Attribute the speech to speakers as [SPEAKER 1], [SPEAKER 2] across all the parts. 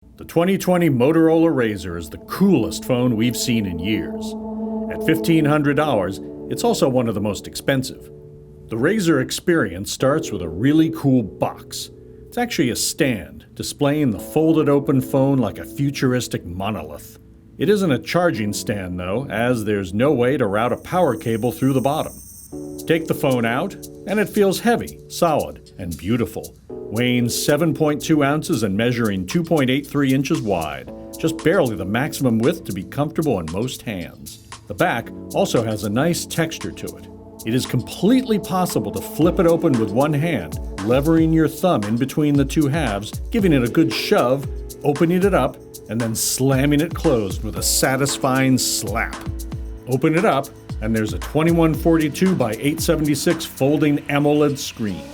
[SPEAKER 1] The 2020 Motorola Razr is the coolest phone we've seen in years. At $1,500, it's also one of the most expensive. The Razr experience starts with a really cool box. It's actually a stand, displaying the folded open phone like a futuristic monolith. It isn't a charging stand though, as there's no way to route a power cable through the bottom. Take the phone out, and it feels heavy, solid, and beautiful, weighing 7.2 ounces and measuring 2.83 inches wide, just barely the maximum width to be comfortable in most hands. The back also has a nice texture to it. It is completely possible to flip it open with one hand, levering your thumb in between the two halves, giving it a good shove, opening it up, and then slamming it closed with a satisfying slap. Open it up, and there's a 2142 by 876 folding AMOLED screen.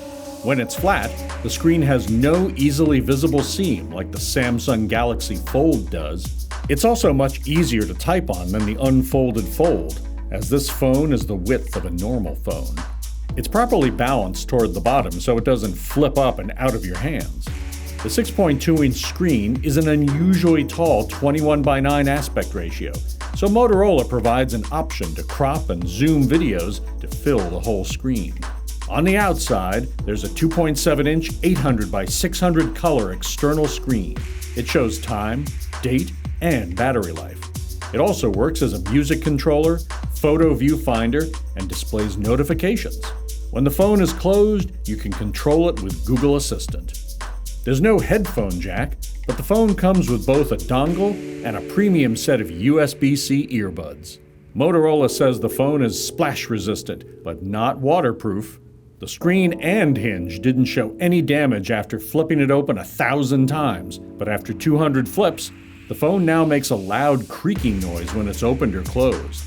[SPEAKER 1] When it's flat, the screen has no easily visible seam like the Samsung Galaxy Fold does. It's also much easier to type on than the unfolded Fold, as this phone is the width of a normal phone. It's properly balanced toward the bottom so it doesn't flip up and out of your hands. The 6.2-inch screen is an unusually tall 21:9 aspect ratio, so Motorola provides an option to crop and zoom videos to fill the whole screen. On the outside, there's a 2.7-inch 800x600 color external screen. It shows time, date, and battery life. It also works as a music controller, photo viewfinder, and displays notifications. When the phone is closed, you can control it with Google Assistant. There's no headphone jack, but the phone comes with both a dongle and a premium set of USB-C earbuds. Motorola says the phone is splash resistant, but not waterproof. The screen and hinge didn't show any damage after flipping it open 1,000 times, but after 200 flips, the phone now makes a loud creaking noise when it's opened or closed.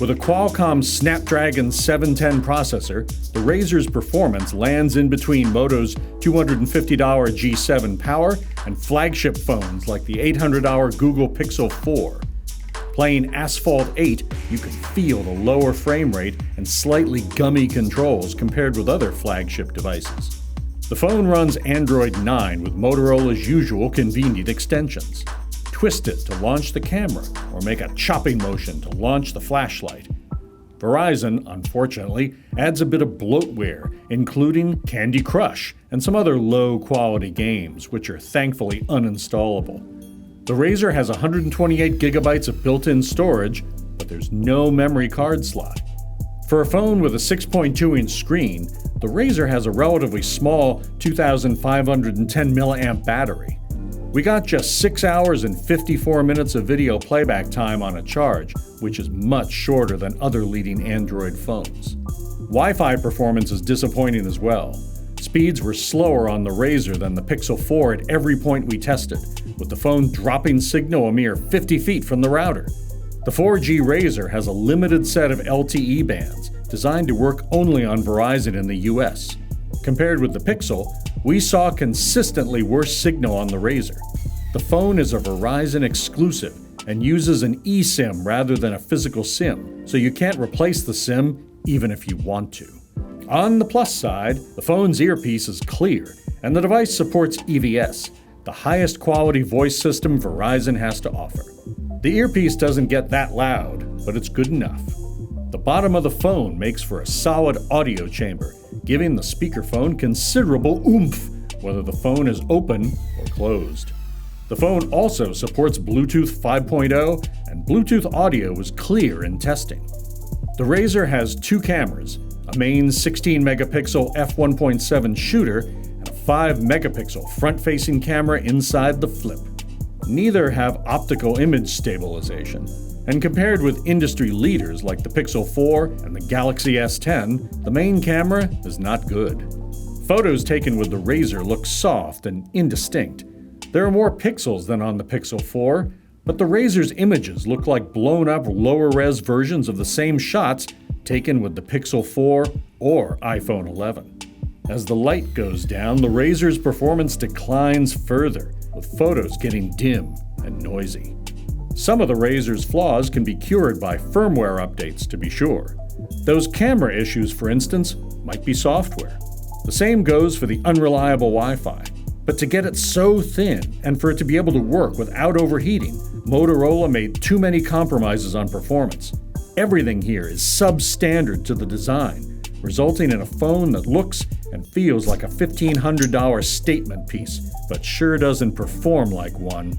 [SPEAKER 1] With a Qualcomm Snapdragon 710 processor, the Razr's performance lands in between Moto's $250 G7 power and flagship phones like the $800 Google Pixel 4. Playing Asphalt 8, you can feel the lower frame rate and slightly gummy controls compared with other flagship devices. The phone runs Android 9 with Motorola's usual convenient extensions. Twist it to launch the camera, or make a chopping motion to launch the flashlight. Verizon, unfortunately, adds a bit of bloatware, including Candy Crush and some other low-quality games, which are thankfully uninstallable. The Razr has 128 gigabytes of built-in storage, but there's no memory card slot. For a phone with a 6.2-inch screen, the Razr has a relatively small 2,510 mAh battery. We got just 6 hours and 54 minutes of video playback time on a charge, which is much shorter than other leading Android phones. Wi-Fi performance is disappointing as well. Speeds were slower on the Razr than the Pixel 4 at every point we tested, with the phone dropping signal a mere 50 feet from the router. The 4G Razr has a limited set of LTE bands, designed to work only on Verizon in the US. Compared with the Pixel, we saw consistently worse signal on the Razr. The phone is a Verizon exclusive and uses an eSIM rather than a physical SIM, so you can't replace the SIM even if you want to. On the plus side, the phone's earpiece is clear, and the device supports EVS, the highest quality voice system Verizon has to offer. The earpiece doesn't get that loud, but it's good enough. The bottom of the phone makes for a solid audio chamber, giving the speakerphone considerable oomph, whether the phone is open or closed. The phone also supports Bluetooth 5.0, and Bluetooth audio was clear in testing. The Razr has two cameras, a main 16-megapixel f1.7 shooter and a 5-megapixel front-facing camera inside the flip. Neither have optical image stabilization, and compared with industry leaders like the Pixel 4 and the Galaxy S10, the main camera is not good. Photos taken with the Razr look soft and indistinct. There are more pixels than on the Pixel 4, but the Razr's images look like blown-up lower-res versions of the same shots taken with the Pixel 4 or iPhone 11. As the light goes down, the Razr's performance declines further, with photos getting dim and noisy. Some of the Razr's flaws can be cured by firmware updates, to be sure. Those camera issues, for instance, might be software. The same goes for the unreliable Wi-Fi. But to get it so thin, and for it to be able to work without overheating, Motorola made too many compromises on performance. Everything here is substandard to the design, resulting in a phone that looks and feels like a $1,500 statement piece, but sure doesn't perform like one.